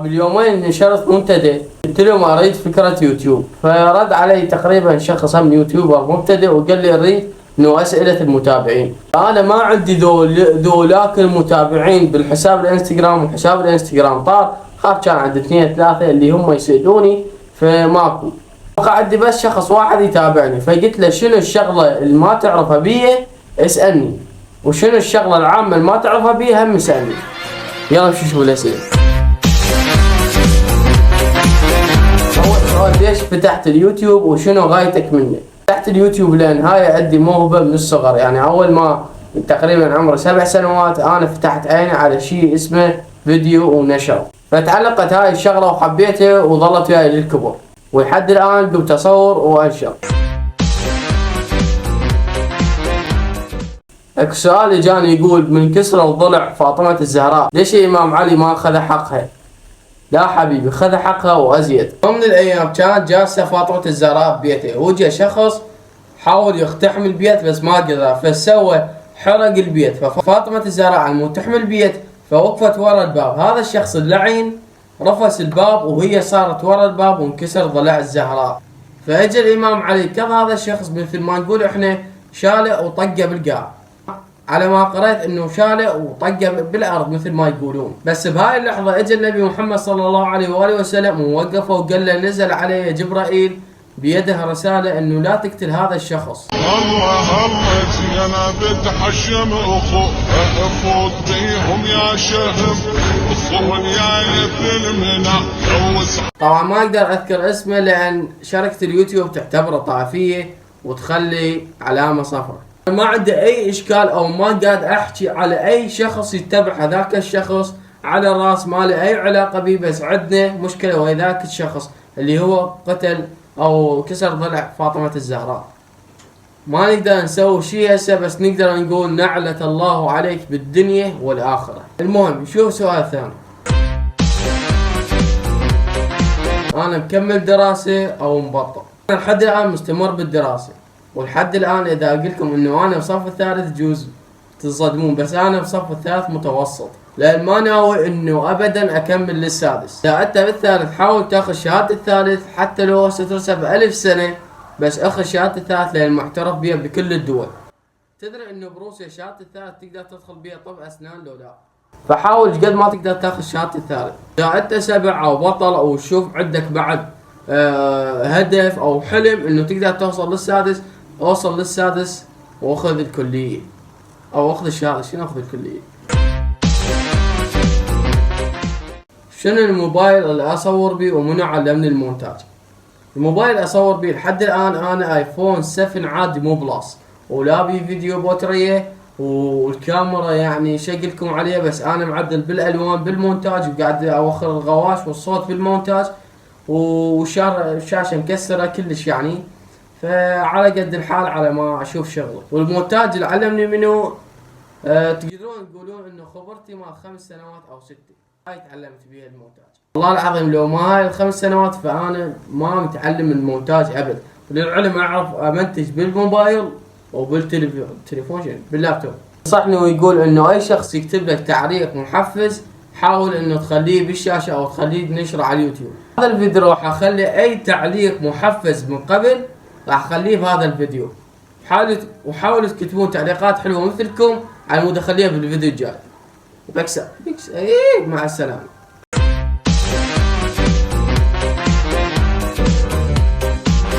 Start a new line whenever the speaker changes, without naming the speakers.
قبل يومين نشرت منتدى، قلت لهم اريد فكرة يوتيوب، فرد علي تقريبا شخص من يوتيوبر مبتدئ وقال لي اريد انه اسئلة المتابعين. انا ما عندي ذولاك المتابعين بالحساب الانستغرام، وحساب الانستغرام طار، خاف كان عندي 2 3 اللي هم يسألوني فماكو، بقى عندي بس شخص واحد يتابعني. فقلت له شنو الشغلة اللي ما تعرفها بيه اسألني، وشنو الشغلة العامة اللي ما تعرفها بيه هم اسألني. يلا نشوف الأسئلة. أول سؤال، ليش فتحت اليوتيوب وشنو غايتك منه؟ فتحت اليوتيوب لأن هاي عندي موهبة من الصغر، يعني أول ما تقريبا عمري 7 سنوات أنا فتحت عيني على شيء اسمه فيديو ونشر، فتعلقت هاي الشغلة وحبيتها وظلت وياي للكبر، ولحد الآن قمت أصور وأنشر. السؤال اللي جاني يقول من كسرة وضلع فاطمة الزهراء ليش الإمام علي ما أخذ حقها؟ لا حبيبي، خذ حقها وأزيد. ومن الأيام كانت جالسة فاطمة الزهراء ببيتها، وجه شخص حاول يقتحم البيت بس ما قدر، فسوى حرق البيت. ففاطمة الزهراء على مود تحمي البيت فوقفت ورا الباب، هذا الشخص اللعين رفس الباب وهي صارت ورا الباب وانكسر ضلع الزهراء. فاجى الإمام علي كذا هذا الشخص مثل ما نقول احنا شاله وطقه بالقاع، على ما قرأت انه شاله وطقه بالارض مثل ما يقولون. بس بهاي اللحظة اجى النبي محمد صلى الله عليه وآله وسلم ووقفه وقال له نزل عليه جبرائيل بيده رسالة انه لا تقتل هذا الشخص.
الله انا بتحشم افوت بيهم يا شهم الصون يا المنع.
طبعا ما اقدر اذكر اسمه لان شركة اليوتيوب تعتبره طائفية وتخلي علامة صفراء. ما عندي اي اشكال او ما قاعد احكي على اي شخص يتبع هذاك الشخص على راس ما له اي علاقة بيه، بس عندنا مشكلة ويا ذاك الشخص اللي هو قتل او كسر ضلع فاطمة الزهراء. ما نقدر نسوي شيء هسه، بس نقدر نقول نعلة الله عليك بالدنيا والاخرة. المهم شوف سؤال ثاني، انا مكمل دراسة او مبطل؟ انا لحد الان مستمر بالدراسة، ولحد الان اذا اقول لكم انه انا بصف الثالث جوز تصدمون، بس انا بصف الثالث متوسط، لان ما ناوي انه ابدا اكمل للسادس. اذا انت بالثالث حاول تاخذ شهادة الثالث حتى لو ستدرسها ب1000 سنة، بس اخذ شهادة الثالث لان معترف بها بكل الدول. تدري انه بروسيا شهادة الثالث تقدر تدخل بها طب اسنان لو لا؟ فحاول قد ما تقدر تاخذ شهادة الثالث. اذا انت 7 او بطل او شوف عندك بعد هدف او حلم انه تقدر توصل للسادس، اوصل للسادس واخذ الكلية او اخذ الشهادة. شنو اخذ الكلية؟ شنو الموبايل اللي اصور بيه ومنو علمني المونتاج؟ الموبايل اصور بيه لحد الان انا ايفون 7 عادي مو بلس، ولابي فيديو بطارية والكاميرا يعني شقلكم عليها، بس انا معدل بالالوان بالمونتاج وقاعد اوخر الغواش والصوت بالمونتاج، والشاشة مكسرة كلش يعني، فعلى قد الحال على ما اشوف شغله. والمونتاج اللي علمني منه تقدرون تقولون انه خبرتي مع 5 سنوات او 6 هاي تعلمت بيها المونتاج. والله العظيم لو ما هاي ال5 سنوات فانا ما متعلم المونتاج ابد. للعلم اعرف امنتج بالموبايل وبالتليفون باللابتوب. نصحني ويقول انه اي شخص يكتب لك تعليق محفز حاول انه تخليه بالشاشة او تخليه نشره على اليوتيوب. هذا الفيديو راح اخلي اي تعليق محفز من قبل راح اخليه بهذا الفيديو. وحاولوا تكتبون تعليقات حلوة مثلكم على مود اخليها بالفيديو الجاي. بكسر مع السلامة.